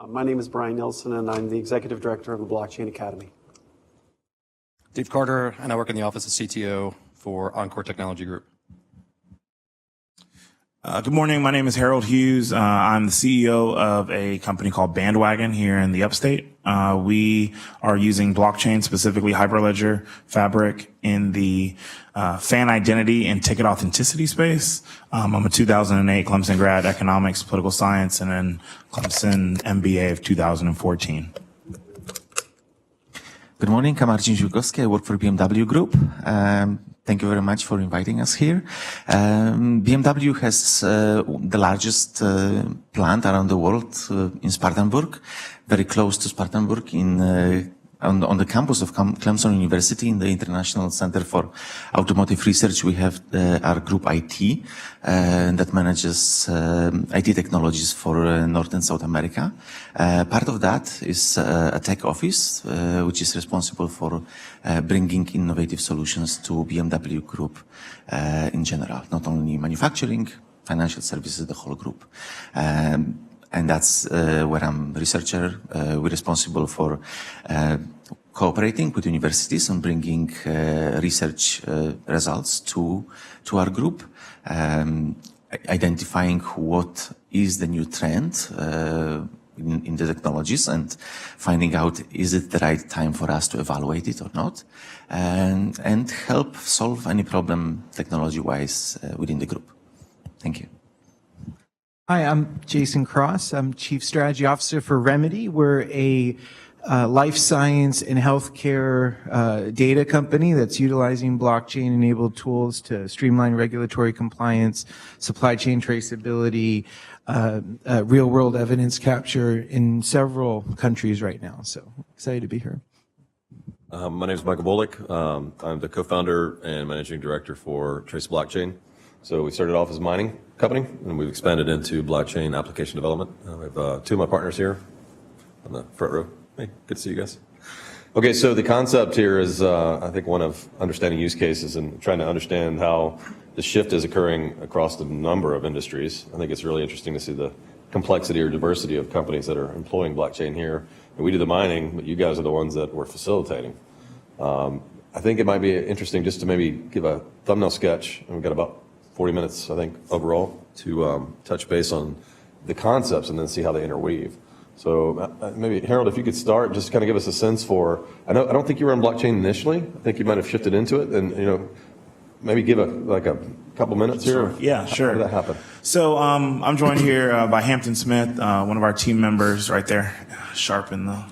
My name is Bryant Nielson, and I'm the Executive Director of the Blockchain Academy. Dave Carter, and I work in the Office of CTO for Encore Technology Group. Good morning. My name is Harold Hughes. I'm the CEO of a company called Bandwagon here in the upstate. We are using blockchain, specifically Hyperledger Fabric, in the fan identity and ticket authenticity space. I'm a 2008 Clemson grad, economics, political science, and then Clemson MBA of 2014. Good morning, I'm Marcin Ziółkowski. I work for BMW Group. Thank you very much for inviting us here. BMW has the largest plant around the world in Spartanburg, very close to Spartanburg on the campus of Clemson University in the International Center for Automotive Research. We have our group IT that manages IT technologies for North and South America. Part of that is a tech office, which is responsible for bringing innovative solutions to BMW Group in general, not only manufacturing, financial services, the whole group. And that's where I'm a researcher. We're responsible for cooperating with universities and bringing research results to our group, identifying what is the new trend in the technologies and finding out, is it the right time for us to evaluate it or not, and help solve any problem technology-wise within the group. Thank you. Hi, I'm Jason Cross. I'm Chief Strategy Officer for Remedy. We're a life science and healthcare data company that's utilizing blockchain-enabled tools to streamline regulatory compliance, supply chain traceability, real-world evidence capture in several countries right now. So excited to be here. My name is Michael Bolick. I'm the co-founder and managing director for Trace Blockchain. So we started off as a mining company, and we've expanded into blockchain application development. We have two of my partners here on the front row. Hey, good to see you guys. Okay, so the concept here is, I think, one of understanding use cases and trying to understand how the shift is occurring across the number of industries. I think it's really interesting to see the complexity or diversity of companies that are employing blockchain here. And we do the mining, but you guys are the ones that we're facilitating. I think it might be interesting just to maybe give a thumbnail sketch, and we've got about 40 minutes, I think, overall, to touch base on the concepts and then see how they interweave. So maybe, Harold, if you could start, just kind of give us a sense for, I don't think you were on blockchain initially. I think you might have shifted into it, and maybe give a couple minutes here. Yeah, sure. How did that happen? So I'm joined here by Hampton Smith, one of our team members right there, sharp in the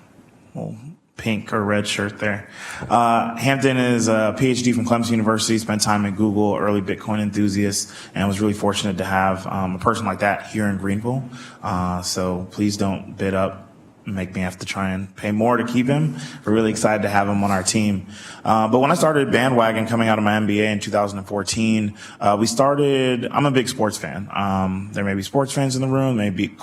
whole pink or red shirt there. Hampton is a PhD from Clemson University, spent time at Google, early Bitcoin enthusiast, and was really fortunate to have a person like that here in Greenville. So please don't bid up and make me have to try and pay more to keep him. We're really excited to have him on our team. But when I started Bandwagon coming out of my MBA in 2014, I'm a big sports fan. There may be sports fans in the room, maybe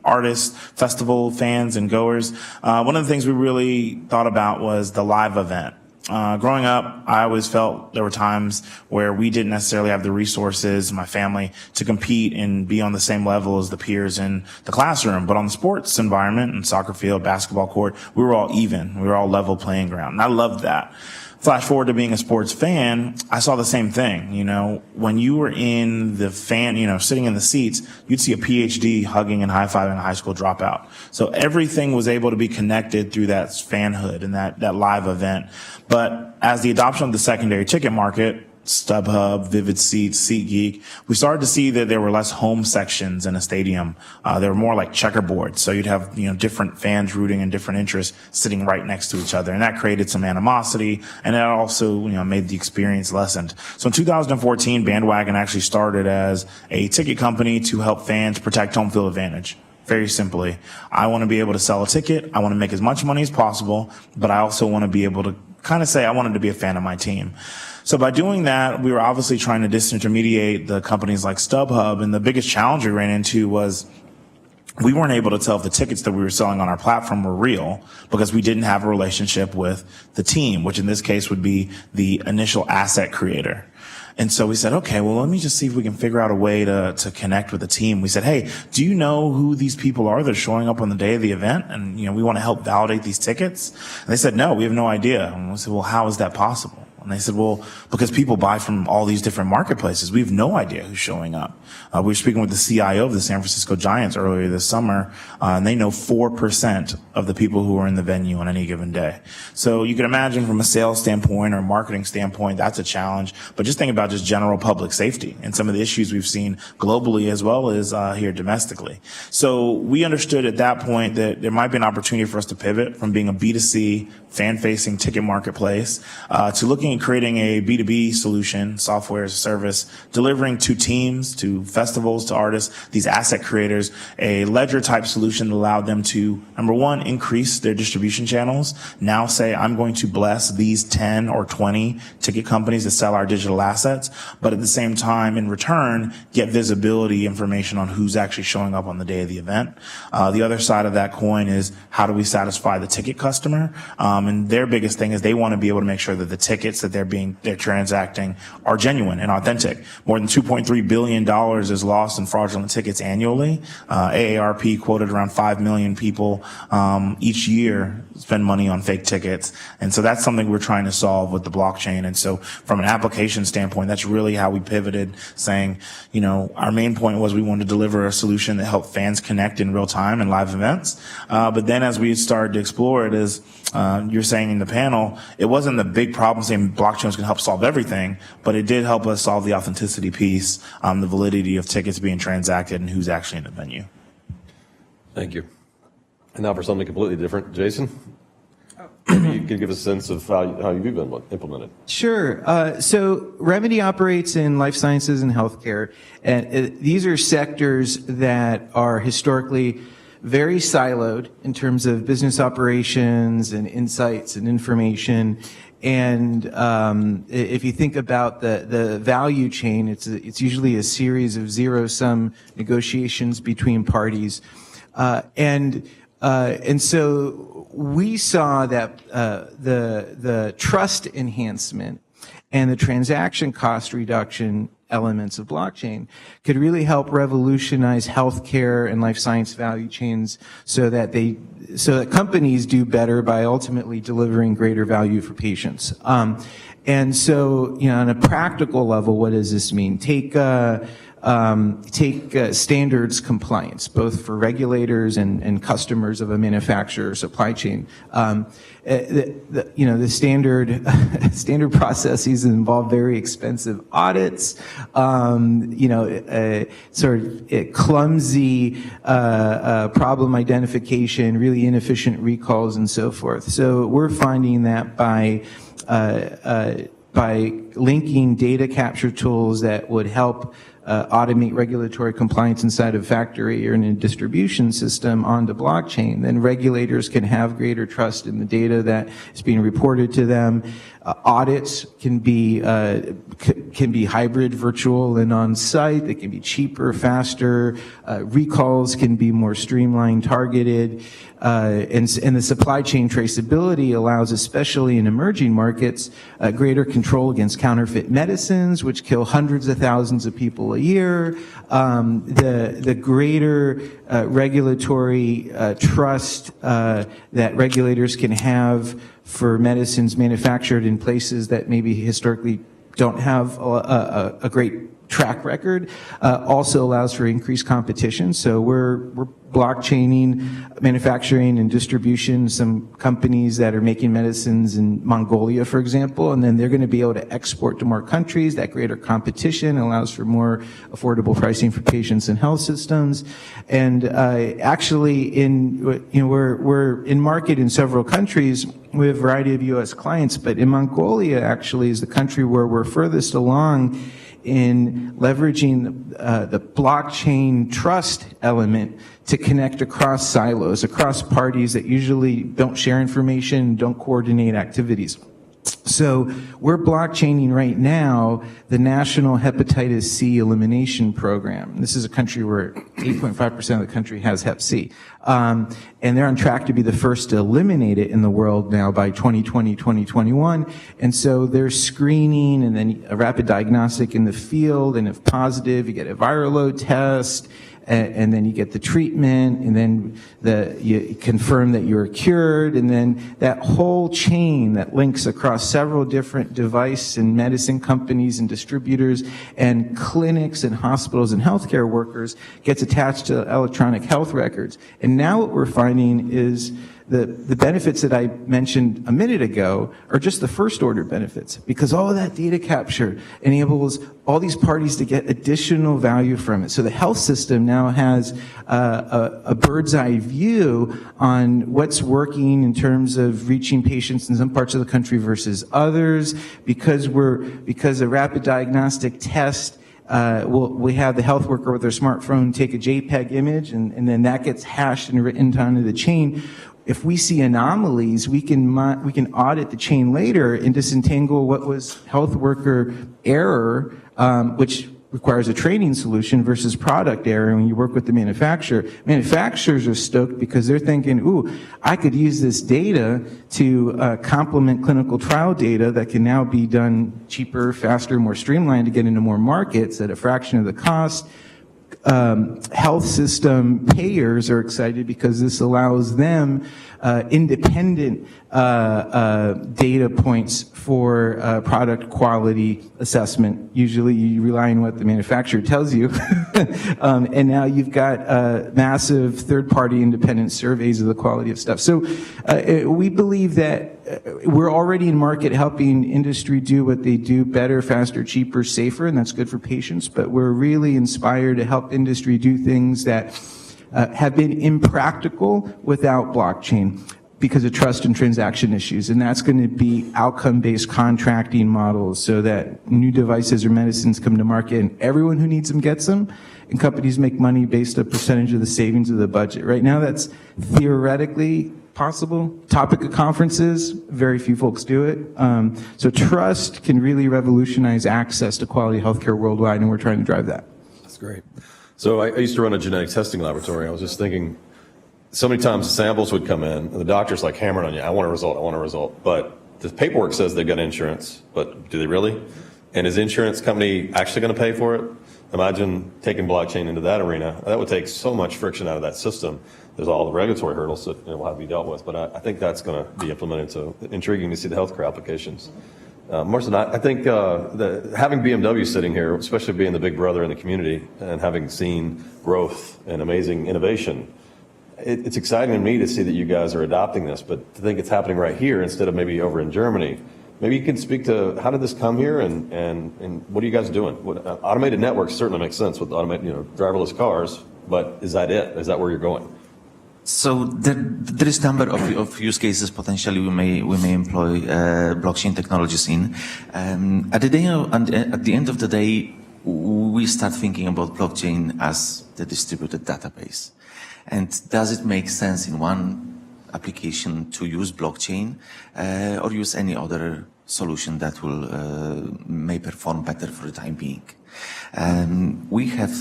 artists, festival fans, and goers. One of the things we really thought about was the live event. Growing up, I always felt there were times where we didn't necessarily have the resources, my family, to compete and be on the same level as the peers in the classroom. But on the sports environment, and soccer field, basketball court, we were all even. We were all level playing ground. And I loved that. Flash forward to being a sports fan, I saw the same thing. When you were in the fan, sitting in the seats, you'd see a PhD hugging and high-fiving a high school dropout. So everything was able to be connected through that fanhood and that live event. But as the adoption of the secondary ticket market, StubHub, Vivid Seats, SeatGeek, we started to see that there were less home sections in a stadium. They were more like checkerboards. So you'd have, different fans rooting in different interests sitting right next to each other. And that created some animosity. And that also, made the experience lessened. So in 2014, Bandwagon actually started as a ticket company to help fans protect home field advantage. Very simply, I want to be able to sell a ticket. I want to make as much money as possible, but I also want to be able to kind of say I wanted to be a fan of my team. So by doing that, we were obviously trying to disintermediate the companies like StubHub, and the biggest challenge we ran into was we weren't able to tell if the tickets that we were selling on our platform were real because we didn't have a relationship with the team, which in this case would be the initial asset creator. And so we said, okay, well, let me just see if we can figure out a way to connect with the team. We said, hey, do you know who these people are that are showing up on the day of the event? And, we want to help validate these tickets. And they said, no, we have no idea. And we said, well, how is that possible? And they said, well, because people buy from all these different marketplaces. We have no idea who's showing up. We were speaking with the CIO of the San Francisco Giants earlier this summer, and they know 4% of the people who are in the venue on any given day. So you can imagine from a sales standpoint or a marketing standpoint, that's a challenge. But just think about just general public safety and some of the issues we've seen globally as well as here domestically. So we understood at that point that there might be an opportunity for us to pivot from being a B2C fan-facing ticket marketplace to looking at creating a B2B solution, software as a service, delivering to teams, to festivals, to artists, these asset creators, a ledger type solution that allowed them to, number one, increase their distribution channels. Now say, I'm going to bless these 10 or 20 ticket companies that sell our digital assets, but at the same time, in return, get visibility information on who's actually showing up on the day of the event. The other side of that coin is how do we satisfy the ticket customer? And their biggest thing is they want to be able to make sure that the tickets that they're transacting are genuine and authentic. More than $2.3 billion is lost in fraudulent tickets annually. AARP quoted around 5 million people each year spend money on fake tickets. And so that's something we're trying to solve with the blockchain. And so from an application standpoint, that's really how we pivoted, saying, our main point was we wanted to deliver a solution that helped fans connect in real time in live events. But then as we started to explore it, as you're saying in the panel, it wasn't the big problem saying blockchain was going to help solve everything, but it did help us solve the authenticity piece, the validity of tickets being transacted and who's actually in the venue. Thank you. And now for something completely different, Jason. Maybe you could give us a sense of how you've been implemented. Sure. So Remedy operates in life sciences and healthcare. And these are sectors that are historically very siloed in terms of business operations and insights and information. And if you think about the value chain, it's usually a series of zero-sum negotiations between parties. And so we saw that the trust enhancement and the transaction cost reduction elements of blockchain could really help revolutionize healthcare and life science value chains so that companies do better by ultimately delivering greater value for patients. And so, on a practical level, what does this mean? Take standards compliance, both for regulators and customers of a manufacturer supply chain. The standard processes involve very expensive audits, clumsy problem identification, really inefficient recalls, and so forth. So we're finding that by linking data capture tools that would help automate regulatory compliance inside a factory or in a distribution system onto blockchain, then regulators can have greater trust in the data that is being reported to them. Audits can be hybrid, virtual, and on-site. They can be cheaper, faster. Recalls can be more streamlined, targeted. And the supply chain traceability allows, especially in emerging markets, greater control against counterfeit medicines, which kill hundreds of thousands of people a year. The greater regulatory trust that regulators can have for medicines manufactured in places that maybe historically don't have a great track record, also allows for increased competition. So we're blockchaining manufacturing and distribution, some companies that are making medicines in Mongolia, for example, and then they're going to be able to export to more countries. That greater competition allows for more affordable pricing for patients and health systems. And actually, we're in market in several countries. We have a variety of U.S. clients, but in Mongolia actually is the country where we're furthest along in leveraging the blockchain trust element to connect across silos, across parties that usually don't share information, don't coordinate activities. So we're blockchaining right now the National Hepatitis C Elimination Program. This is a country where 8.5% of the country has Hep C. And they're on track to be the first to eliminate it in the world now by 2020, 2021. And so they're screening and then a rapid diagnostic in the field, and if positive, you get a viral load test, and then you get the treatment, and then you confirm that you're cured, and then that whole chain that links across several different device and medicine companies and distributors and clinics and hospitals and healthcare workers gets attached to electronic health records. And now what we're finding is the benefits that I mentioned a minute ago are just the first order benefits, because all of that data capture enables all these parties to get additional value from it. So the health system now has a bird's eye view on what's working in terms of reaching patients in some parts of the country versus others, because a rapid diagnostic test we have the health worker with their smartphone take a JPEG image, and then that gets hashed and written down to the chain. If we see anomalies, we can audit the chain later and disentangle what was health worker error, which requires a training solution, versus product error when you work with the manufacturer. Manufacturers are stoked because they're thinking, ooh, I could use this data to complement clinical trial data that can now be done cheaper, faster, more streamlined to get into more markets at a fraction of the cost. Health system payers are excited because this allows them independent data points for product quality assessment. Usually you rely on what the manufacturer tells you. And now you've got massive third-party independent surveys of the quality of stuff. So we believe that we're already in market helping industry do what they do better, faster, cheaper, safer, and that's good for patients. But we're really inspired to help industry do things that have been impractical without blockchain because of trust and transaction issues. And that's going to be outcome-based contracting models so that new devices or medicines come to market and everyone who needs them gets them, and companies make money based on a percentage of the savings of the budget. Right now, that's theoretically possible. Topic of conferences, very few folks do it. So trust can really revolutionize access to quality healthcare worldwide, and we're trying to drive that. That's great. So I used to run a genetic testing laboratory. I was just thinking, so many times the samples would come in, and the doctor's like hammering on you, I want a result, I want a result. But the paperwork says they've got insurance, but do they really? And is the insurance company actually going to pay for it? Imagine taking blockchain into that arena. That would take so much friction out of that system. There's all the regulatory hurdles that will have to be dealt with, but I think that's going to be implemented. So intriguing to see the healthcare applications. Morrison, I think having BMW sitting here, especially being the big brother in the community and having seen growth and amazing innovation, it's exciting to me to see that you guys are adopting this, but to think it's happening right here instead of maybe over in Germany. Maybe you can speak to how did this come here and what are you guys doing? Automated networks certainly make sense with driverless cars, but is that it? Is that where you're going? So there is a number of use cases potentially we may employ blockchain technologies in. At the end of the day, we start thinking about blockchain as the distributed database. And does it make sense in one application to use blockchain or use any other solution that will may perform better for the time being? We have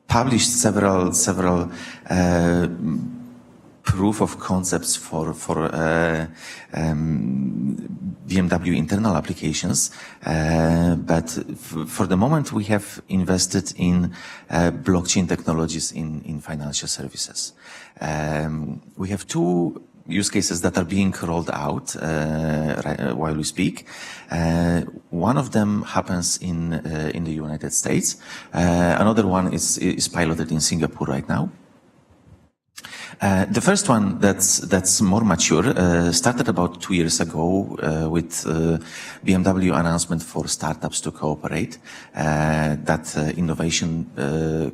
published several proof of concepts for BMW internal applications, but for the moment we have invested in blockchain technologies in financial services. We have two use cases that are being rolled out while we speak. One of them happens in the United States. Another one is piloted in Singapore right now. The first one that's more mature started about 2 years ago with BMW announcement for startups to cooperate. That innovation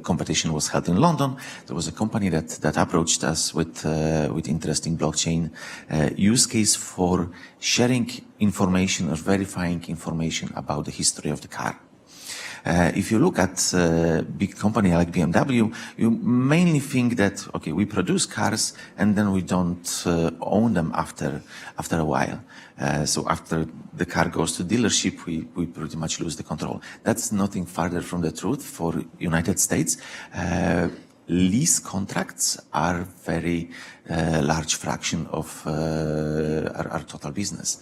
competition was held in London. There was a company that approached us with interesting blockchain use case for sharing information or verifying information about the history of the car. If you look at a big company like BMW, you mainly think that, okay, we produce cars and then we don't own them after a while. So after the car goes to dealership, we pretty much lose the control. That's nothing further from the truth for United States. Lease contracts are very large fraction of our total business.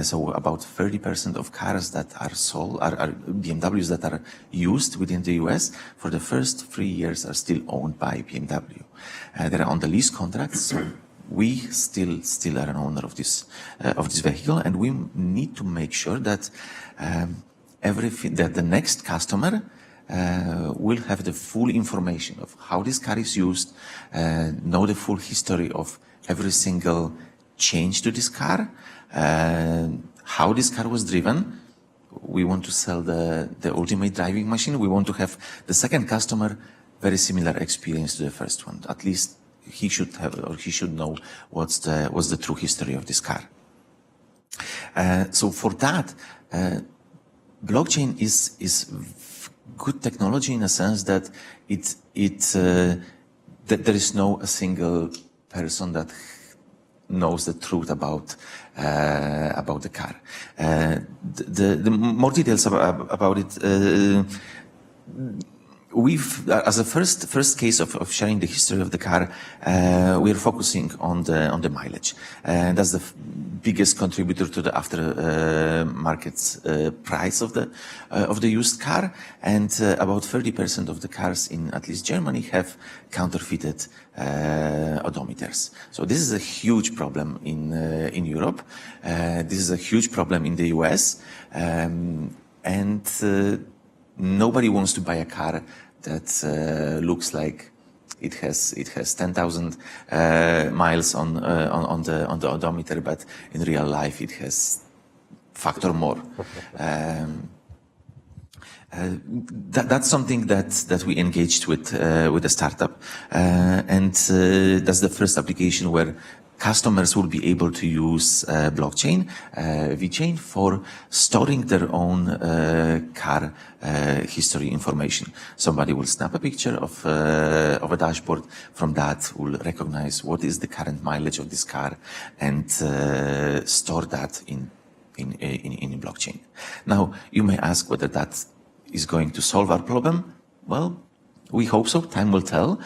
So about 30% of cars that are sold are BMWs that are used within the US for the first 3 years are still owned by BMW. They're on the lease contracts, so we still are an owner of this vehicle, and we need to make sure that everything that the next customer will have the full information of how this car is used, know the full history of every single change to this car, how this car was driven. We want to sell the ultimate driving machine. We want to have the second customer very similar experience to the first one. At least he should have, or he should know what's the true history of this car. So for that, blockchain is good technology in a sense that that there is no a single person that knows the truth about the car. The more details about it. We've, as a first case of sharing the history of the car, we're focusing on the mileage, and that's the biggest contributor to the aftermarket price of the used car. And about 30% of the cars in at least Germany have counterfeited odometers. So this is a huge problem in Europe. This is a huge problem in the US, and nobody wants to buy a car that looks like it has 10,000 miles on the odometer, but in real life it has factor more. That's something that we engaged with a startup, and that's the first application where customers will be able to use blockchain, VChain, for storing their own car history information. Somebody will snap a picture of a dashboard. From that, will recognize what is the current mileage of this car and store that in blockchain. Now, you may ask whether that is going to solve our problem. Well, we hope so. Time will tell.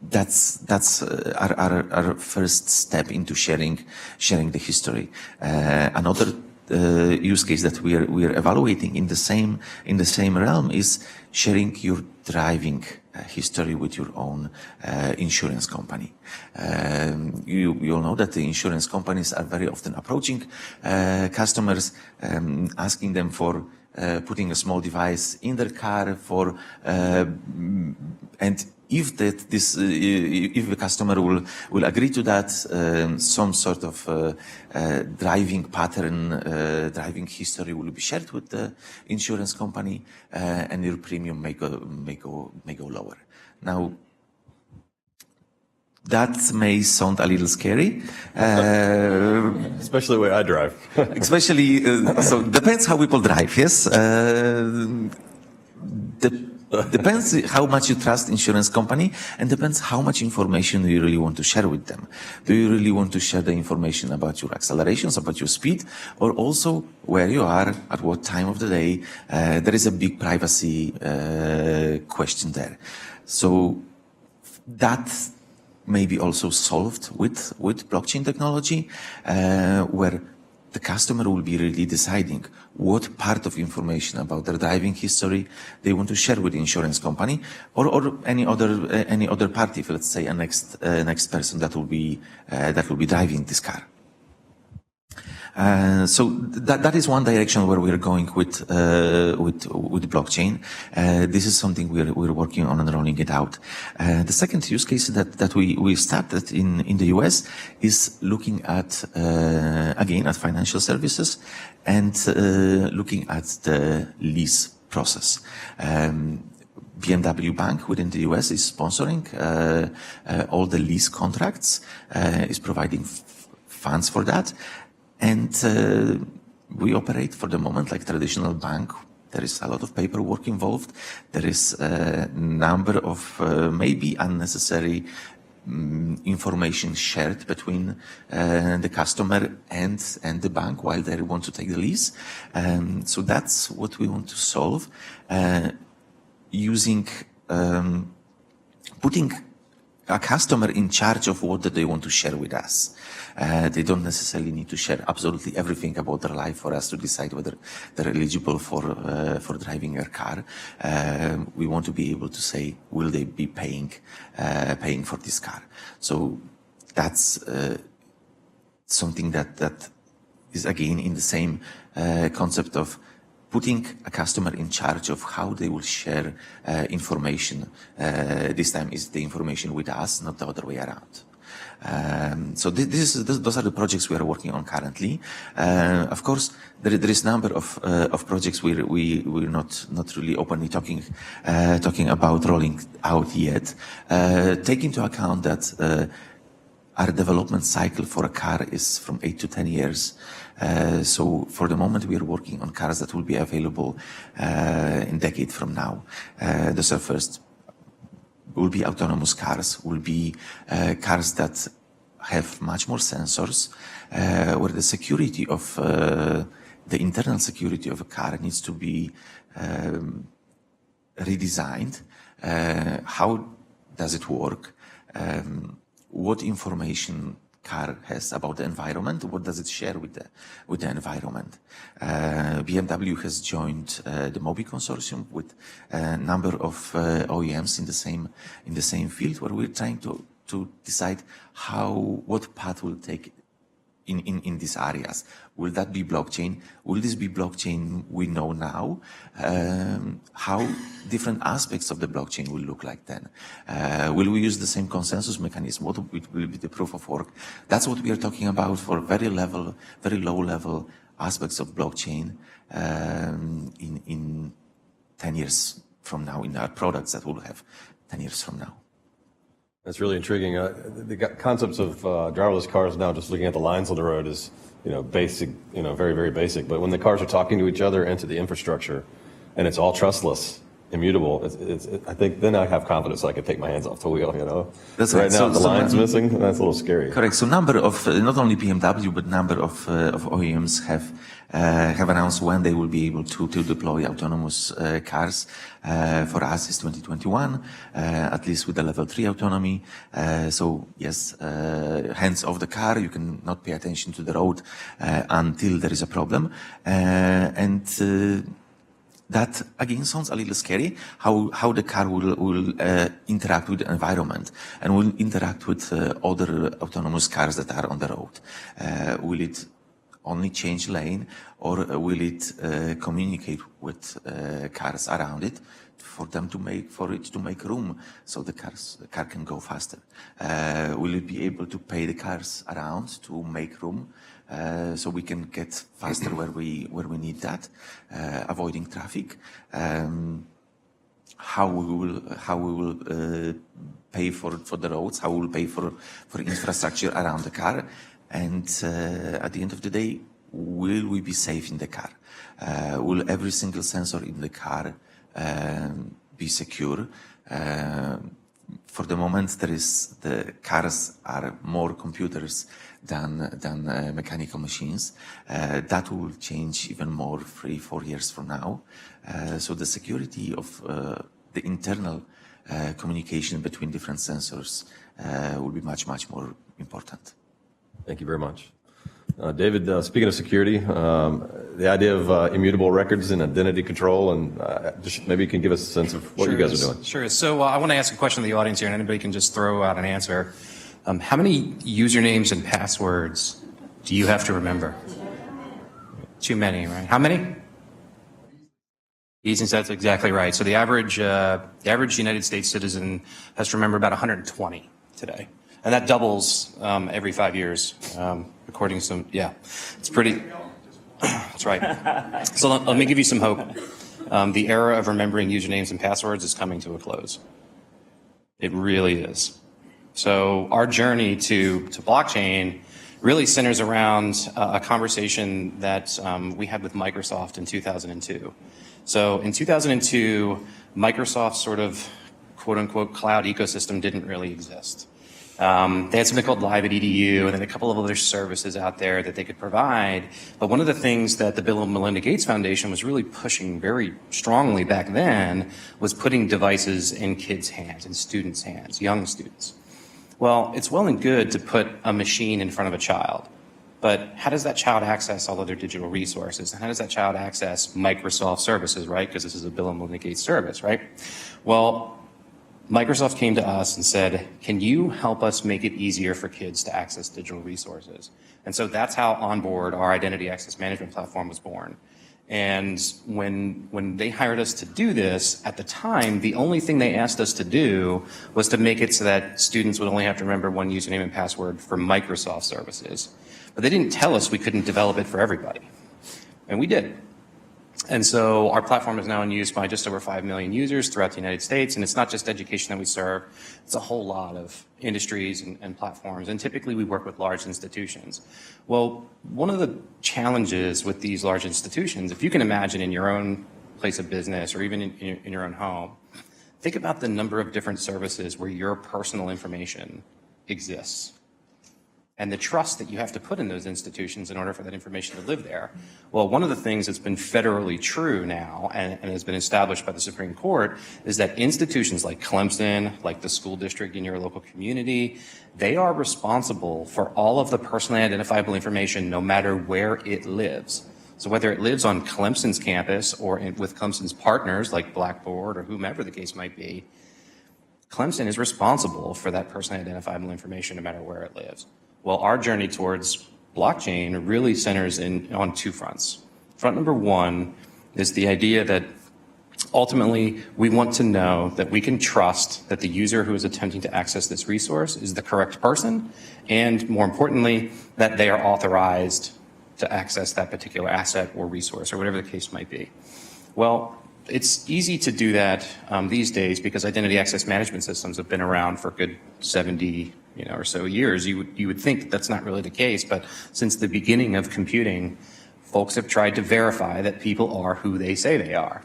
That's our first step into sharing the history. Another use case that we are evaluating in the same realm is sharing your driving history with your own insurance company. You'll know that the insurance companies are very often approaching customers, asking them for putting a small device in their car and if the customer will agree to that, some sort of driving pattern, driving history will be shared with the insurance company, and your premium may go lower. Now, that may sound a little scary. Especially the way I drive. Especially, so depends how people drive, yes? Depends how much you trust insurance company, and depends how much information you really want to share with them. Do you really want to share the information about your accelerations, about your speed, or also where you are, at what time of the day? There is a big privacy question there. So that may be also solved with blockchain technology, where the customer will be really deciding what part of information about their driving history they want to share with the insurance company, or any other party. Let's say a next person that will be driving this car. So that is one direction where we're going with blockchain. This is something we're working on and rolling it out. The second use case that we started in the US is looking at again at financial services and looking at the lease process. BMW Bank within the US is sponsoring all the lease contracts, is providing funds for that. And we operate for the moment like traditional bank There is a lot of paperwork involved. There is a number of maybe unnecessary information shared between the customer and the bank while they want to take the lease. So that's what we want to solve, using putting a customer in charge of what they want to share with us. They don't necessarily need to share absolutely everything about their life for us to decide whether they're eligible for driving a car. We want to be able to say, will they be paying for this car? So that's something that is again in the same concept of putting a customer in charge of how they will share information. This time is the information with us, not the other way around. So those are the projects we are working on currently. Of course, there is a number of projects we're not really openly talking about rolling out yet. Take into account that our development cycle for a car is from 8 to 10 years. So for the moment, we are working on cars that will be available in a decade from now. Those are first will be autonomous cars, will be cars that have much more sensors, where the security of the internal security of a car needs to be redesigned. How does it work? What information car has about the environment? What does it share with the environment? BMW has joined the MOBI consortium with a number of OEMs in the same field, where we're trying to decide what path we'll take in these areas. Will that be blockchain? Will this be blockchain we know now? How different aspects of the blockchain will look like then? Will we use the same consensus mechanism? What will be the proof of work? That's what we are talking about for very low level aspects of blockchain in 10 years from now, in our products that we'll have 10 years from now. That's really intriguing. The concepts of driverless cars now, just looking at the lines on the road, is basic, very, very basic. But when the cars are talking to each other and to the infrastructure, and it's all trustless, immutable, I think then I have confidence I can take my hands off the wheel. That's right. Right Now the line's missing. That's a little scary. Correct. So number of not only BMW but number of OEMs have announced when they will be able to deploy autonomous cars. For us, it's 2021, at least with the level 3 autonomy. So yes, hands off the car. You can not pay attention to the road until there is a problem, that again sounds a little scary. How the car will interact with the environment and will interact with other autonomous cars that are on the road. Will it only change lane, or will it communicate with cars around it for it to make room so the car can go faster? Will it be able to pay the cars around to make room? So we can get faster where we need that, avoiding traffic. How we will pay for the roads, how we will pay for infrastructure around the car, and at the end of the day, will we be safe in the car? Will every single sensor in the car be secure? For the moment, the cars are more computers than mechanical machines. That will change even more 3-4 years from now. So the security of the internal communication between different sensors will be much more important. Thank you very much. David, speaking of security, the idea of immutable records and identity control, and just maybe you can give us a sense of what you guys are doing. Sure. So I want to ask a question to the audience here, and anybody can just throw out an answer. How many usernames and passwords do you have to remember? Too many, right? How many? Easy, that's exactly right. So the average United States citizen has to remember about 120 today. And that doubles every 5 years, according to some, it's pretty, that's right. So let me give you some hope. The era of remembering usernames and passwords is coming to a close. It really is. So our journey to blockchain really centers around a conversation that we had with Microsoft in 2002. So in 2002, Microsoft's sort of quote-unquote cloud ecosystem didn't really exist. They had something called Live at EDU and then a couple of other services out there that they could provide. But one of the things that the Bill and Melinda Gates Foundation was really pushing very strongly back then was putting devices in kids' hands, in students' hands, young students. Well, it's well and good to put a machine in front of a child, but how does that child access all of their digital resources? And how does that child access Microsoft services, right? Because this is a Bill and Melinda Gates service, right? Well, Microsoft came to us and said, can you help us make it easier for kids to access digital resources? And so that's how Onboard, our identity access management platform, was born. And when they hired us to do this, at the time, the only thing they asked us to do was to make it so that students would only have to remember one username and password for Microsoft services. But they didn't tell us we couldn't develop it for everybody. And we did. And so our platform is now in use by just over 5 million users throughout the United States. And it's not just education that we serve. It's a whole lot of industries and platforms. And typically we work with large institutions. Well, one of the challenges with these large institutions, if you can imagine in your own place of business or even in your own home, think about the number of different services where your personal information exists, and the trust that you have to put in those institutions in order for that information to live there. Well, one of the things that's been federally true now and has been established by the Supreme Court is that institutions like Clemson, like the school district in your local community, they are responsible for all of the personally identifiable information no matter where it lives. So whether it lives on Clemson's campus or with Clemson's partners like Blackboard or whomever the case might be, Clemson is responsible for that personally identifiable information no matter where it lives. Well, our journey towards blockchain really centers on two fronts. Front number one is the idea that ultimately we want to know that we can trust that the user who is attempting to access this resource is the correct person, and more importantly, that they are authorized to access that particular asset or resource or whatever the case might be. Well, it's easy to do that these days because identity access management systems have been around for a good 70 or so years. You would think that's not really the case, but since the beginning of computing, folks have tried to verify that people are who they say they are.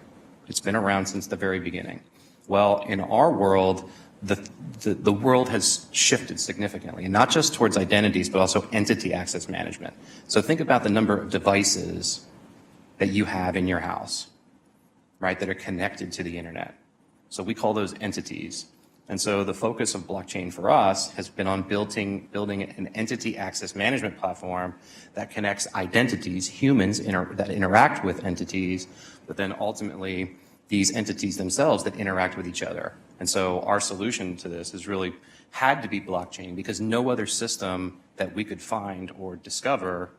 It's been around since the very beginning. Well, in our world, the world has shifted significantly, and not just towards identities, but also entity access management. So think about the number of devices that you have in your house, right, that are connected to the internet. So we call those entities. And so the focus of blockchain for us has been on building an entity access management platform that connects identities, humans that interact with entities, but then ultimately these entities themselves that interact with each other. And so our solution to this has really had to be blockchain because no other system that we could find or discover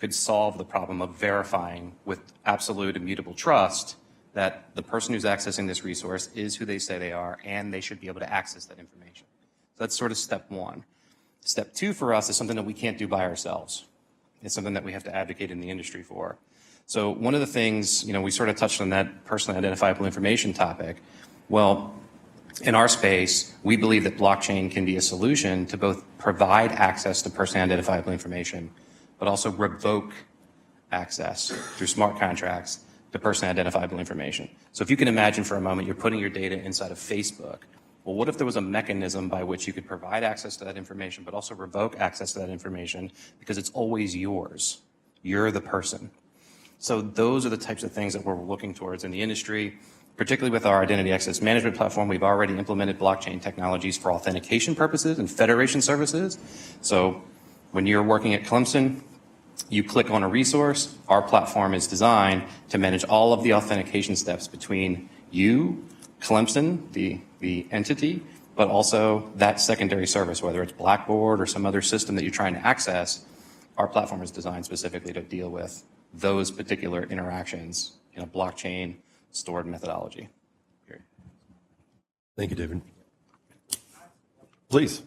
could solve the problem of verifying with absolute immutable trust that the person who's accessing this resource is who they say they are, and they should be able to access that information. So that's sort of step one. Step two for us is something that we can't do by ourselves. It's something that we have to advocate in the industry for. So one of the things, we sort of touched on that personally identifiable information topic. Well, in our space, we believe that blockchain can be a solution to both provide access to personally identifiable information, but also revoke access through smart contracts to personally identifiable information. So if you can imagine for a moment, you're putting your data inside of Facebook. Well, what if there was a mechanism by which you could provide access to that information, but also revoke access to that information because it's always yours? You're the person. So those are the types of things that we're looking towards in the industry, particularly with our identity access management platform. We've already implemented blockchain technologies for authentication purposes and federation services. So when you're working at Clemson, you click on a resource, our platform is designed to manage all of the authentication steps between you, Clemson, the entity, but also that secondary service, whether it's Blackboard or some other system that you're trying to access. Our platform is designed specifically to deal with those particular interactions in a blockchain stored methodology. Thank you, David. Please.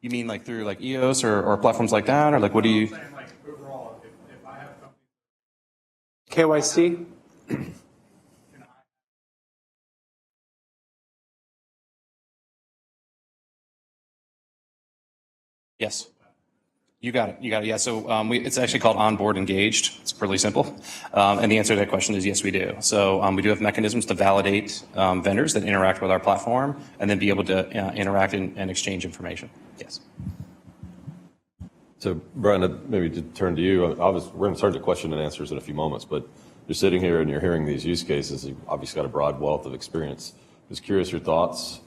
You mean like through like EOS or platforms like that, or like what do you? Like overall, if I have companies. KYC? Yes. You got it. You got it. Yeah. So it's actually called onboard engaged. It's pretty simple. And the answer to that question is yes, we do. So we do have mechanisms to validate vendors that interact with our platform and then be able to interact and exchange information. Yes. So, Brian, maybe to turn to you. We're going to turn to question and answers in a few moments, but you're sitting here and you're hearing these use cases. You've obviously got a broad wealth of experience. Just curious your thoughts.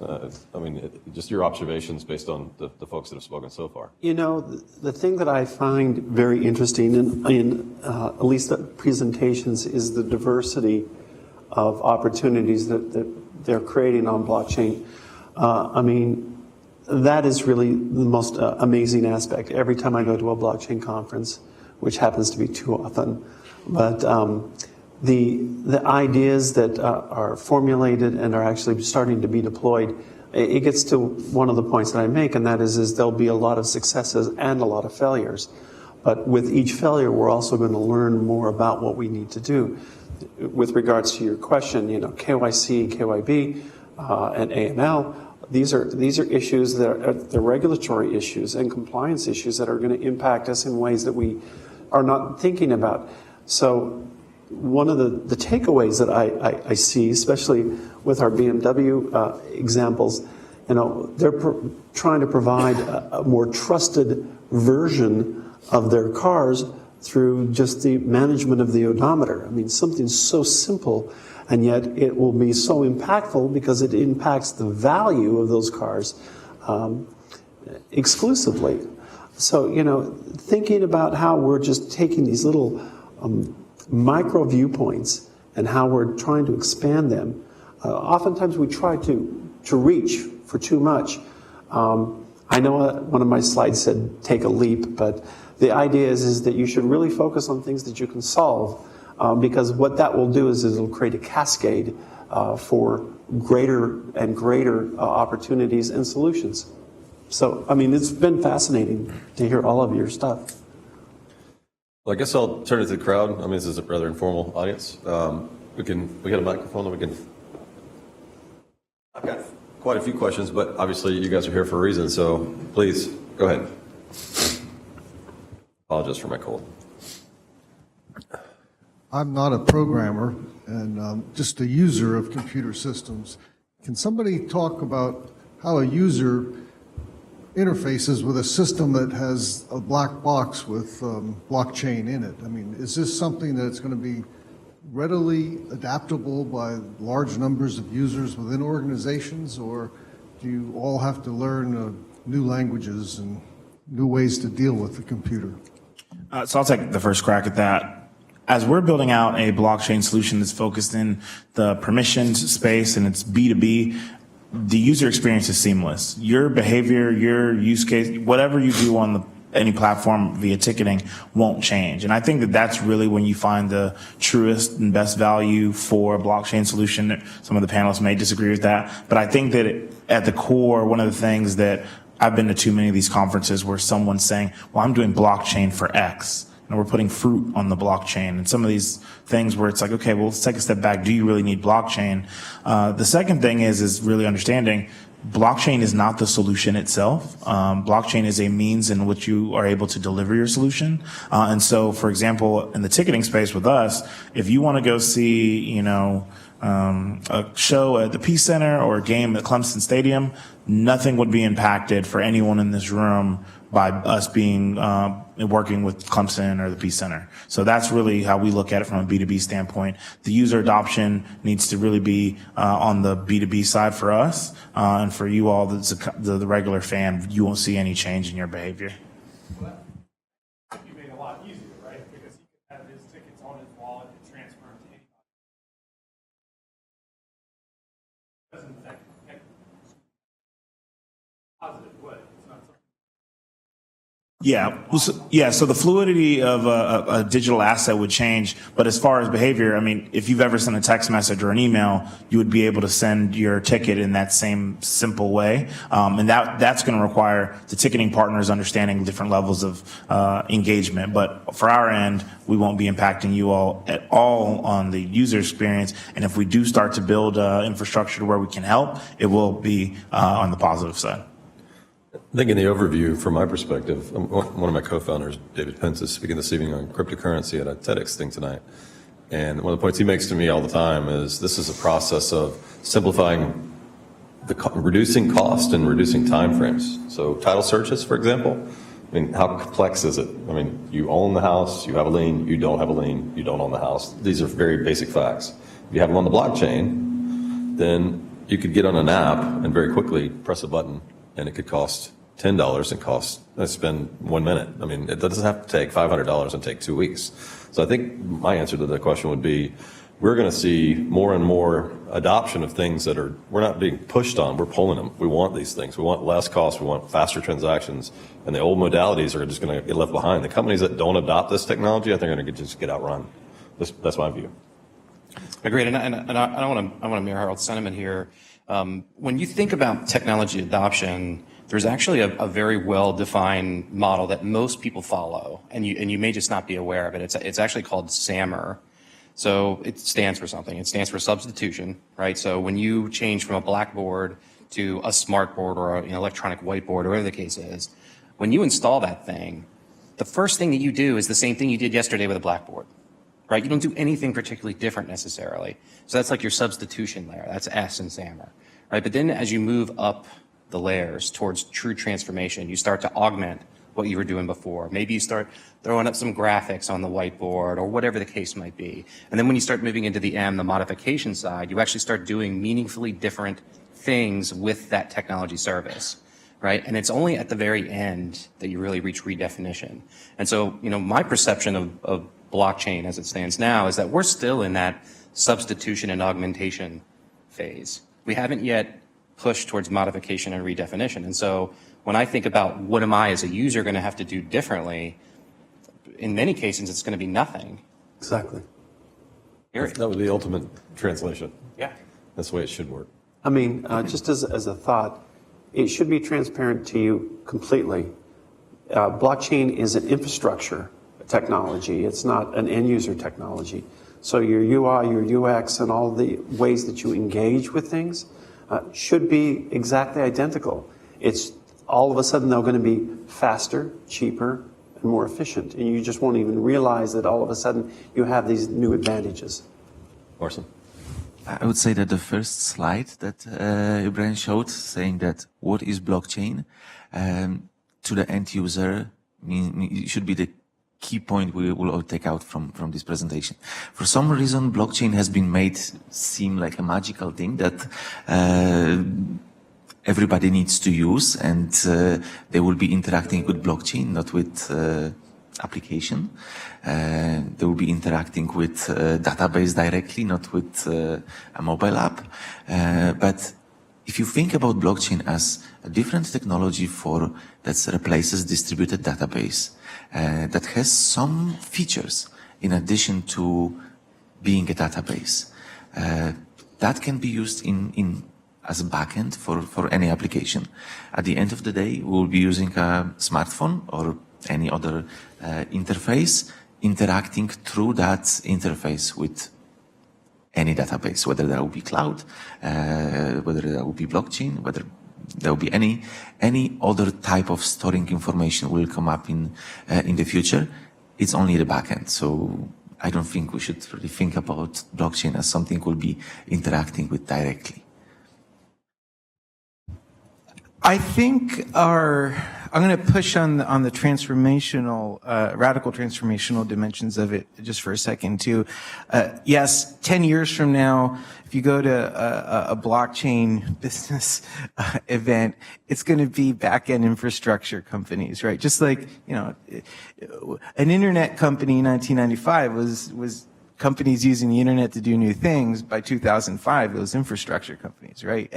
Just your observations based on the folks that have spoken so far. You know, the thing that I find very interesting in at least the presentations is the diversity of opportunities that they're creating on blockchain. That is really the most amazing aspect. Every time I go to a blockchain conference, which happens to be too often, but the ideas that are formulated and are actually starting to be deployed, it gets to one of the points that I make, and that is there'll be a lot of successes and a lot of failures. But with each failure, we're also going to learn more about what we need to do. With regards to your question, KYC, KYB, and AML, these are issues that are the regulatory issues and compliance issues that are going to impact us in ways that we are not thinking about. So one of the takeaways that I see, especially with our BMW examples, they're trying to provide a more trusted version of their cars through just the management of the odometer. Something so simple, and yet it will be so impactful because it impacts the value of those cars exclusively. So, thinking about how we're just taking these little micro viewpoints and how we're trying to expand them. Oftentimes we try to reach for too much. I know one of my slides said take a leap, but the idea is that you should really focus on things that you can solve, because what that will do is it'll create a cascade for greater and greater opportunities and solutions. So, it's been fascinating to hear all of your stuff. Well, I guess I'll turn it to the crowd. This is a rather informal audience. We got a microphone that we can. I've got quite a few questions, but obviously you guys are here for a reason, so please go ahead. Apologize for my cold. I'm not a programmer and just a user of computer systems. Can somebody talk about how a user interfaces with a system that has a black box with blockchain in it? Is this something that's going to be readily adaptable by large numbers of users within organizations, or do you all have to learn new languages and new ways to deal with the computer? So I'll take the first crack at that. As we're building out a blockchain solution that's focused in the permissions space and it's B2B, the user experience is seamless. Your behavior, your use case, whatever you do on any platform via ticketing won't change. And I think that that's really when you find the truest and best value for a blockchain solution. Some of the panelists may disagree with that, but I think that at the core, one of the things that I've been to too many of these conferences where someone's saying, well, I'm doing blockchain for X. And we're putting fruit on the blockchain, and some of these things where it's like, okay, well, let's take a step back. Do you really need blockchain? The second thing is really understanding blockchain is not the solution itself. Blockchain is a means in which you are able to deliver your solution. And so, for example, in the ticketing space with us, if you want to go see, a show at the Peace Center or a game at Clemson Stadium, nothing would be impacted for anyone in this room by us being working with Clemson or the Peace Center. So that's really how we look at it from a B2B standpoint. The user adoption needs to really be on the B2B side for us, and for you all, the regular fan, you won't see any change in your behavior. Well, you made it a lot easier, right? Because he could have his tickets on his wallet and transfer them to anybody. Doesn't affect positive way. It's not something. Yeah. So the fluidity of a digital asset would change, but as far as behavior, if you've ever sent a text message or an email, you would be able to send your ticket in that same simple way, and that's going to require the ticketing partners understanding different levels of engagement. But for our end, we won't be impacting you all at all on the user experience. And if we do start to build infrastructure to where we can help, it will be on the positive side. I think in the overview, from my perspective, one of my co-founders, David Pence, is speaking this evening on cryptocurrency at a TEDx thing tonight. And one of the points he makes to me all the time is this is a process of simplifying, reducing cost and reducing time frames. So title searches, for example, I mean, how complex is it? I mean, you own the house, you have a lien, you don't have a lien, you don't own the house. These are very basic facts. If you have them on the blockchain, then you could get on an app and very quickly press a button, and it could cost $10 and spend 1 minute. I mean, it doesn't have to take $500 and take 2 weeks. So I think my answer to the question would be, we're going to see more and more adoption of things that we're not being pushed on, we're pulling them. We want these things. We want less cost, we want faster transactions, and the old modalities are just going to get left behind. The companies that don't adopt this technology, I think are going to just get outrun. That's my view. Agreed, and I want to mirror Harold's sentiment here. When you think about technology adoption, there's actually a very well-defined model that most people follow, and you may just not be aware of it. It's actually called SAMR. So it stands for something. It stands for substitution, right? So when you change from a blackboard to a smartboard or an electronic whiteboard, or whatever the case is, when you install that thing, the first thing that you do is the same thing you did yesterday with a blackboard, right? You don't do anything particularly different necessarily. So that's like your substitution layer. That's S in SAMR, right? But then as you move up the layers towards true transformation, you start to augment what you were doing before. Maybe you start throwing up some graphics on the whiteboard or whatever the case might be. And then when you start moving into the M, the modification side, you actually start doing meaningfully different things with that technology service, right? And it's only at the very end that you really reach redefinition. And so, my perception of blockchain as it stands now is that we're still in that substitution and augmentation phase. We haven't yet pushed towards modification and redefinition. And so when I think about what am I as a user going to have to do differently, in many cases, it's going to be nothing. Exactly. Period. That would be the ultimate translation. Yeah. That's the way it should work. I mean, just as a thought, it should be transparent to you completely. Blockchain is an infrastructure technology. It's not an end user technology. So your UI, your UX, and all the ways that you engage with things should be exactly identical. It's all of a sudden they're going to be faster, cheaper, and more efficient. And you just won't even realize that all of a sudden you have these new advantages. Orson? I would say that the first slide that Brian showed, saying that what is blockchain, to the end user, it should be the key point we will all take out from this presentation. For some reason, blockchain has been made seem like a magical thing that everybody needs to use, and they will be interacting with blockchain, not with application. They will be interacting with database directly, not with a mobile app. But if you think about blockchain as a different technology that replaces distributed database, that has some features in addition to being a database, that can be used as a backend for any application. At the end of the day, we'll be using a smartphone or any other interface, interacting through that interface with any database, whether that will be cloud, whether that will be blockchain, whether there will be any other type of storing information will come up in the future. It's only the backend. So I don't think we should really think about blockchain as something we'll be interacting with directly. I think I'm going to push on the transformational, radical transformational dimensions of it just for a second too. Yes, 10 years from now, if you go to a blockchain business event, it's going to be back-end infrastructure companies, right? Just like, an internet company in 1995 was companies using the internet to do new things. By 2005, it was infrastructure companies, right?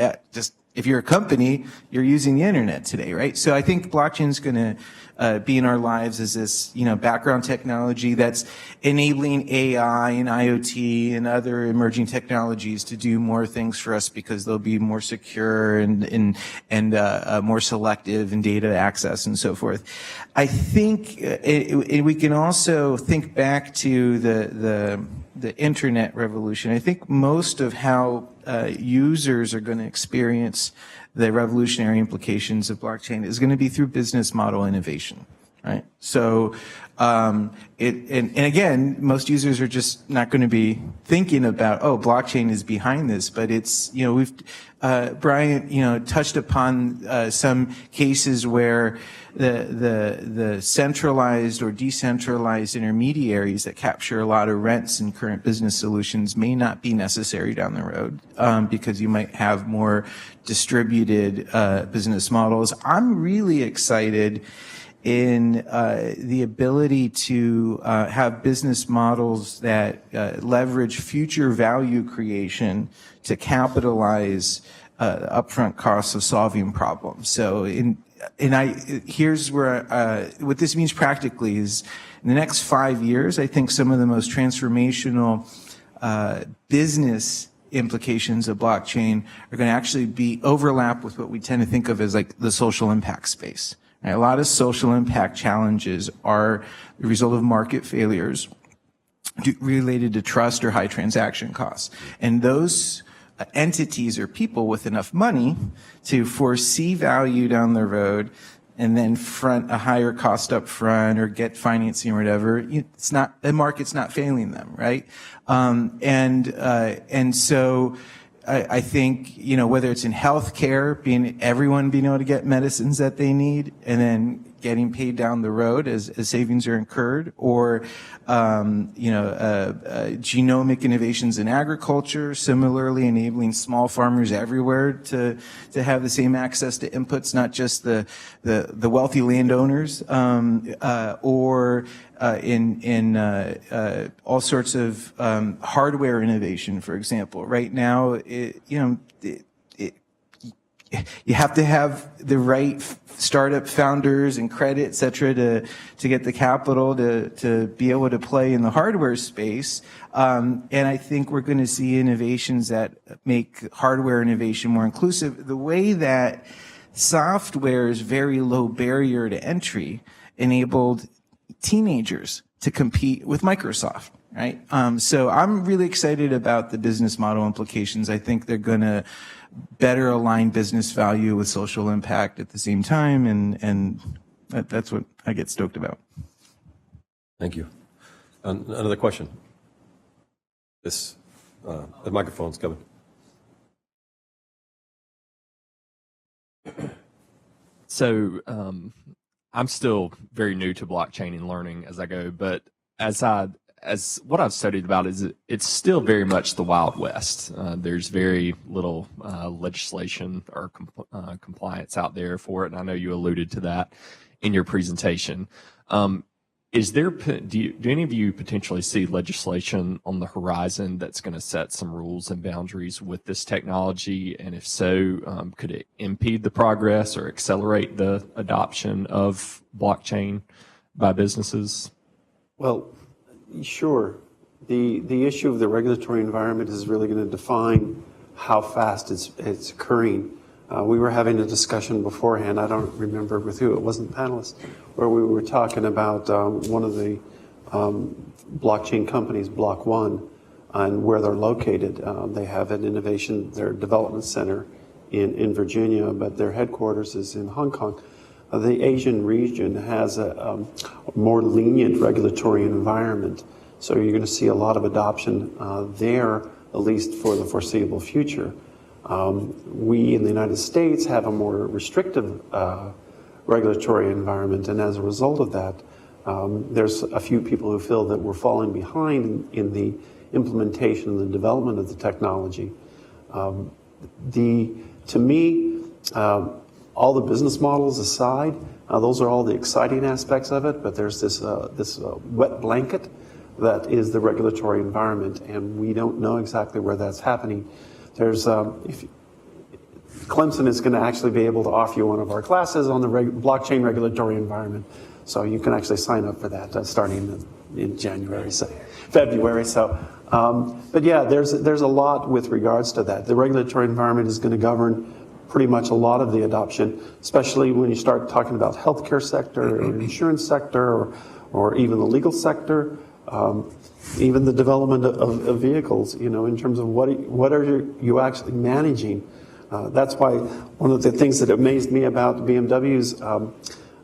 If you're a company, you're using the internet today, right? So I think blockchain is going to be in our lives as this, background technology that's enabling AI and IoT and other emerging technologies to do more things for us because they'll be more secure and more selective in data access and so forth. I think we can also think back to the internet revolution. I think most of how users are going to experience the revolutionary implications of blockchain is going to be through business model innovation, right? So, and again, most users are just not going to be thinking about, oh, blockchain is behind this, but it's, we've, Bryant, touched upon some cases where the centralized or decentralized intermediaries that capture a lot of rents in current business solutions may not be necessary down the road, because you might have more distributed business models. I'm really excited in the ability to have business models that leverage future value creation to capitalize upfront costs of solving problems. So here's where what this means practically is in the next 5 years, I think some of the most transformational business implications of blockchain are going to actually be overlap with what we tend to think of as like the social impact space. Right? A lot of social impact challenges are the result of market failures related to trust or high transaction costs. And those entities or people with enough money to foresee value down the road and then front a higher cost up front or get financing or whatever, it's not, the market's not failing them, right? And so I think, whether it's in healthcare, everyone being able to get medicines that they need and then getting paid down the road as savings are incurred, or, genomic innovations in agriculture, similarly enabling small farmers everywhere to have the same access to inputs, not just the wealthy landowners, or in all sorts of hardware innovation, for example. Right now, you have to have the right startup founders and credit, et cetera, to get the capital to be able to play in the hardware space. And I think we're going to see innovations that make hardware innovation more inclusive. The way that software is very low barrier to entry enabled teenagers to compete with Microsoft, right? So I'm really excited about the business model implications. I think they're going to better align business value with social impact at the same time, and that's what I get stoked about. Thank you. Another question. The microphone's coming. So I'm still very new to blockchain and learning as I go, but as what I've studied about is it's still very much the Wild West. There's very little legislation or compliance out there for it, and I know you alluded to that in your presentation. Do any of you potentially see legislation on the horizon that's going to set some rules and boundaries with this technology? And if so, could it impede the progress or accelerate the adoption of blockchain by businesses? Well, sure. The issue of the regulatory environment is really going to define how fast it's occurring. We were having a discussion beforehand, I don't remember with who, it wasn't panelists, where we were talking about one of the blockchain companies, Block One, and where they're located. They have an innovation, their development center in Virginia, but their headquarters is in Hong Kong. The Asian region has a more lenient regulatory environment, so you're going to see a lot of adoption there, at least for the foreseeable future. We in the United States have a more restrictive regulatory environment, and as a result of that, there's a few people who feel that we're falling behind in the implementation and the development of the technology. To me, all the business models aside, those are all the exciting aspects of it, but there's this wet blanket that is the regulatory environment, and we don't know exactly where that's happening. There's, Clemson is going to actually be able to offer you one of our classes on the blockchain regulatory environment, so you can actually sign up for that starting in February. But yeah, there's a lot with regards to that. The regulatory environment is going to govern pretty much a lot of the adoption, especially when you start talking about healthcare sector or insurance sector or even the legal sector, even the development of vehicles, in terms of what are you actually managing That's why one of the things that amazed me about BMW's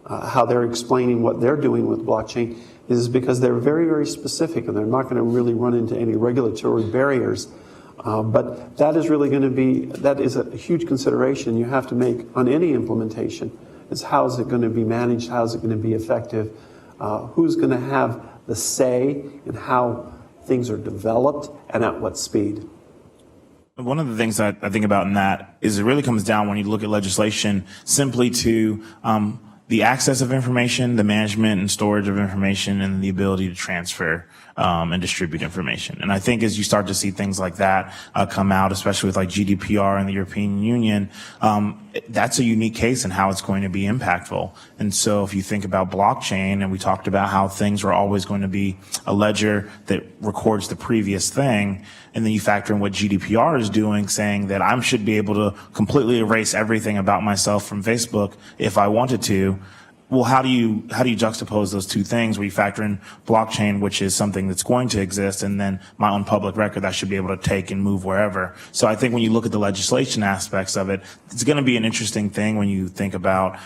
how they're explaining what they're doing with blockchain is because they're very, very specific, and they're not going to really run into any regulatory barriers. But that is really going to be, that is a huge consideration you have to make on any implementation, is how is it going to be managed, how is it going to be effective, who's going to have the say in how things are developed and at what speed. One of the things that I think about in that is it really comes down when you look at legislation simply to the access of information, the management and storage of information, and the ability to transfer and distribute information. And I think as you start to see things like that come out, especially with like GDPR in the European Union, that's a unique case in how it's going to be impactful. And so if you think about blockchain, and we talked about how things are always going to be a ledger that records the previous thing, and then you factor in what GDPR is doing, saying that I should be able to completely erase everything about myself from Facebook if I wanted to. Well, how do you juxtapose those two things where you factor in blockchain, which is something that's going to exist, and then my own public record that I should be able to take and move wherever? So I think when you look at the legislation aspects of it, it's going to be an interesting thing when you think about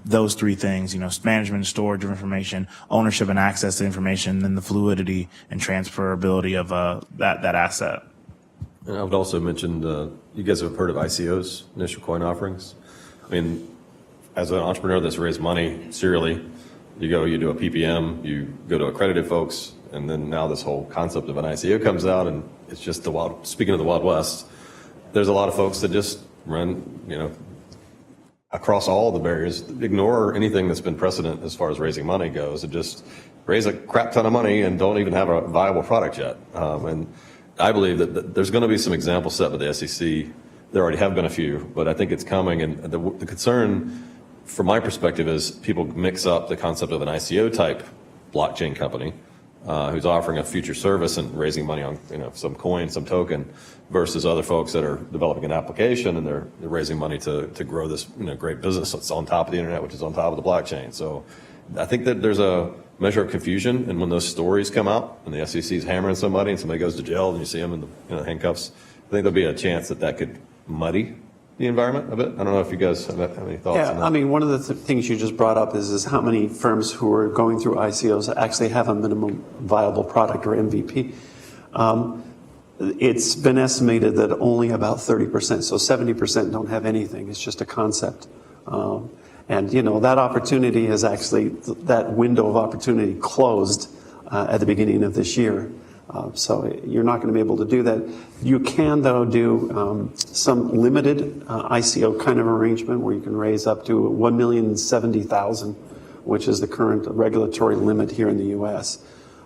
those three things, management and storage of information, ownership and access to information, and then the fluidity and transferability of that asset. And I would also mention, you guys have heard of ICOs, initial coin offerings? I mean, as an entrepreneur that's raised money serially, you do a PPM, you go to accredited folks, and then now this whole concept of an ICO comes out, and it's just speaking of the Wild West, there's a lot of folks that just run, across all the barriers, ignore anything that's been precedent as far as raising money goes, and just raise a crap ton of money and don't even have a viable product yet. And I believe that there's going to be some examples set by the SEC. There already have been a few, but I think it's coming, and the concern from my perspective is people mix up the concept of an ICO type blockchain company who's offering a future service and raising money on some coin, some token, versus other folks that are developing an application and they're raising money to grow this great business that's on top of the internet, which is on top of the blockchain. So I think that there's a measure of confusion, and when those stories come out and the SEC is hammering somebody and somebody goes to jail and you see them in the handcuffs, I think there'll be a chance that could muddy the environment a bit. I don't know if you guys have any thoughts on that. Yeah, I mean, one of the things you just brought up is how many firms who are going through ICOs actually have a minimum viable product or MVP. It's been estimated that only about 30%, so 70% don't have anything. It's just a concept. And that opportunity is actually, that window of opportunity closed at the beginning of this year. So you're not going to be able to do that. You can, though, do some limited ICO kind of arrangement where you can raise up to $1,070,000, which is the current regulatory limit here in the U.S.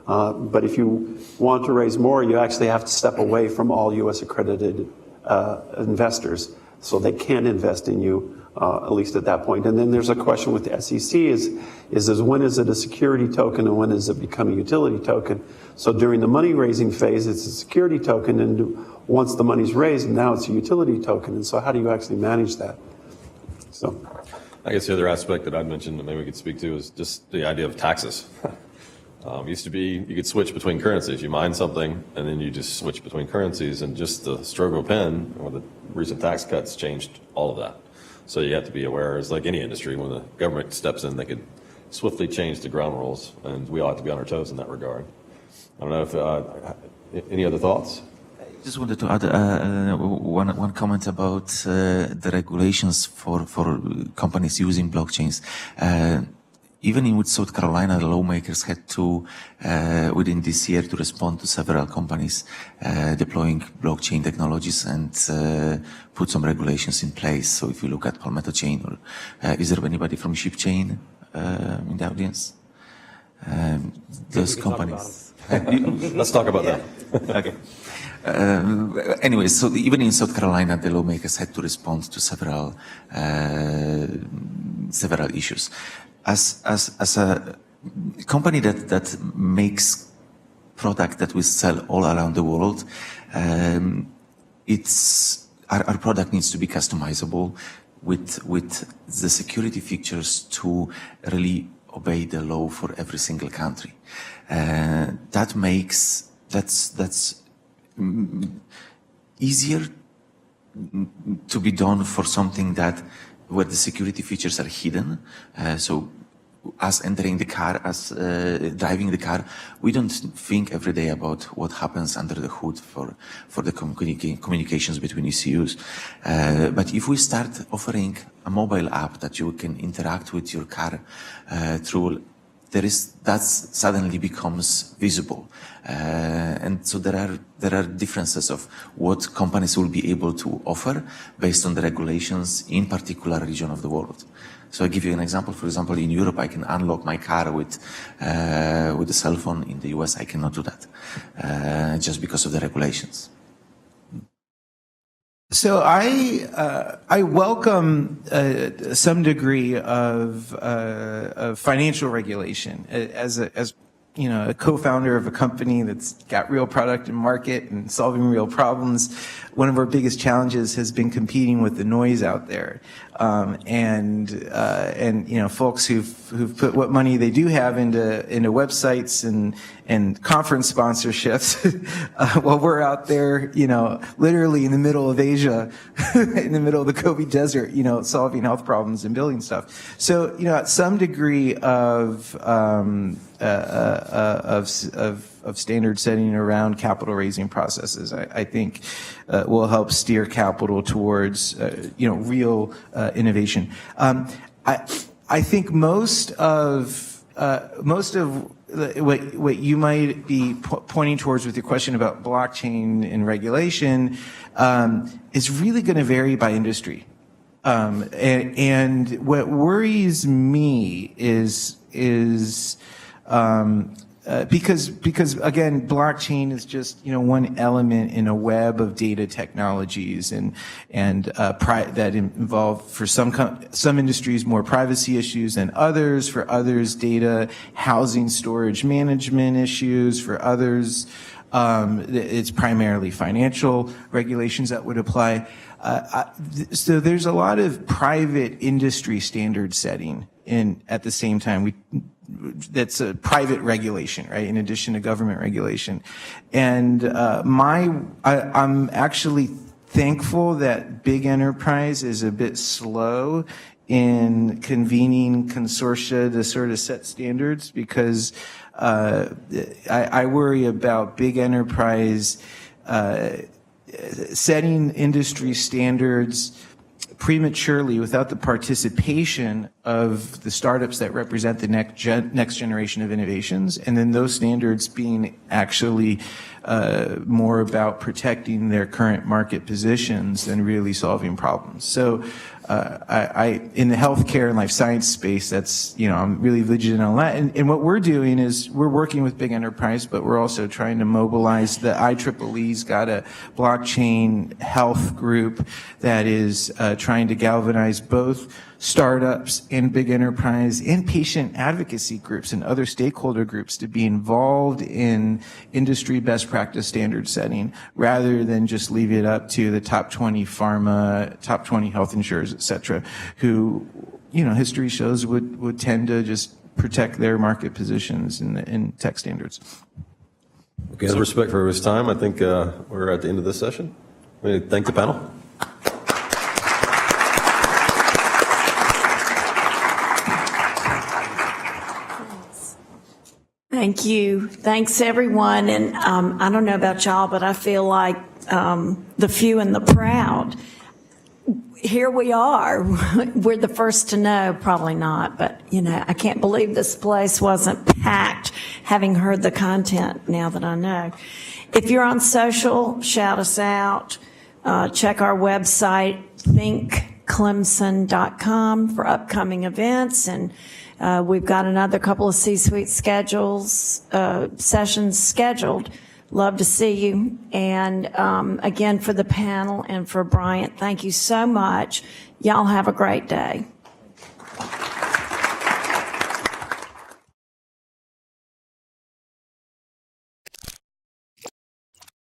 But if you want to raise more, you actually have to step away from all U.S. accredited investors, so they can't invest in you, at least at that point. And then there's a question with the SEC is when is it a security token and when does it become a utility token? So during the money raising phase, it's a security token, and once the money's raised, now it's a utility token. And so how do you actually manage that? So I guess the other aspect that I'd mentioned that maybe we could speak to is just the idea of taxes. Used to be you could switch between currencies. You mine something, and then you just switch between currencies, and just the stroke of a pen or the recent tax cuts changed all of that. So you have to be aware, as like any industry, when the government steps in, they could swiftly change the ground rules, and we all have to be on our toes in that regard. I don't know if any other thoughts? Just wanted to add one comment about the regulations for companies using blockchains. Even in South Carolina, the lawmakers had to, within this year, to respond to several companies deploying blockchain technologies and put some regulations in place. So if you look at Palmetto Chain, or is there anybody from Ship Chain in the audience? Those companies. Let's talk about that. Okay. Anyway, so even in South Carolina, the lawmakers had to respond to several issues. As a company that makes product that we sell all around the world, our product needs to be customizable with the security features to really obey the law for every single country. That's easier to be done for something that where the security features are hidden. So us entering the car, us driving the car, we don't think every day about what happens under the hood for the communications between ECUs. But if we start offering a mobile app that you can interact with your car through, that suddenly becomes visible. And so there are differences of what companies will be able to offer based on the regulations in particular region of the world. So I'll give you an example. For example, in Europe, I can unlock my car with a cell phone. In the US, I cannot do that, just because of the regulations. So I welcome some degree of financial regulation as you know, a co-founder of a company that's got real product and market and solving real problems. One of our biggest challenges has been competing with the noise out there, and you know, folks who've put what money they do have into websites and conference sponsorships, while we're out there, you know, literally in the middle of Asia, in the middle of the Gobi Desert, you know, solving health problems and building stuff. So, you know, at some degree of standard setting around capital raising processes, I think will help steer capital towards you know, real innovation. I think most of what you might be pointing towards with your question about blockchain and regulation is really going to vary by industry. And what worries me is because again, blockchain is just, you know, one element in a web of data technologies and that involve for some industries more privacy issues than others, for others data, housing, storage, management issues, for others it's primarily financial regulations that would apply. So there's a lot of private industry standard setting at the same time. That's a private regulation, right? In addition to government regulation. And I'm actually thankful that big enterprise is a bit slow in convening consortia to sort of set standards, because I worry about big enterprise setting industry standards prematurely without the participation of the startups that represent the next generation of innovations, and then those standards being actually more about protecting their current market positions than really solving problems. So in the healthcare and life science space, that's, you know, I'm really vigilant on that. And what we're doing is we're working with big enterprise, but we're also trying to mobilize the IEEE's got a blockchain health group that is trying to galvanize both startups and big enterprise and patient advocacy groups and other stakeholder groups to be involved in industry best practice standard setting, rather than just leave it up to the top 20 pharma, top 20 health insurers, et cetera, who, you know, history shows would tend to just protect their market positions in tech standards. Okay, out of respect for his time, I think we're at the end of this session. We thank the panel. Thank you. Thanks, everyone. And I don't know about y'all, but I feel like the few and the proud. Here we are. We're the first to know, probably not, but, you know, I can't believe this place wasn't packed, having heard the content now that I know. If you're on social, shout us out. Check our website, thinkclemson.com, for upcoming events, and we've got another couple of C-suite sessions scheduled. Love to see you. And again, for the panel and for Bryant, thank you so much. Y'all have a great day.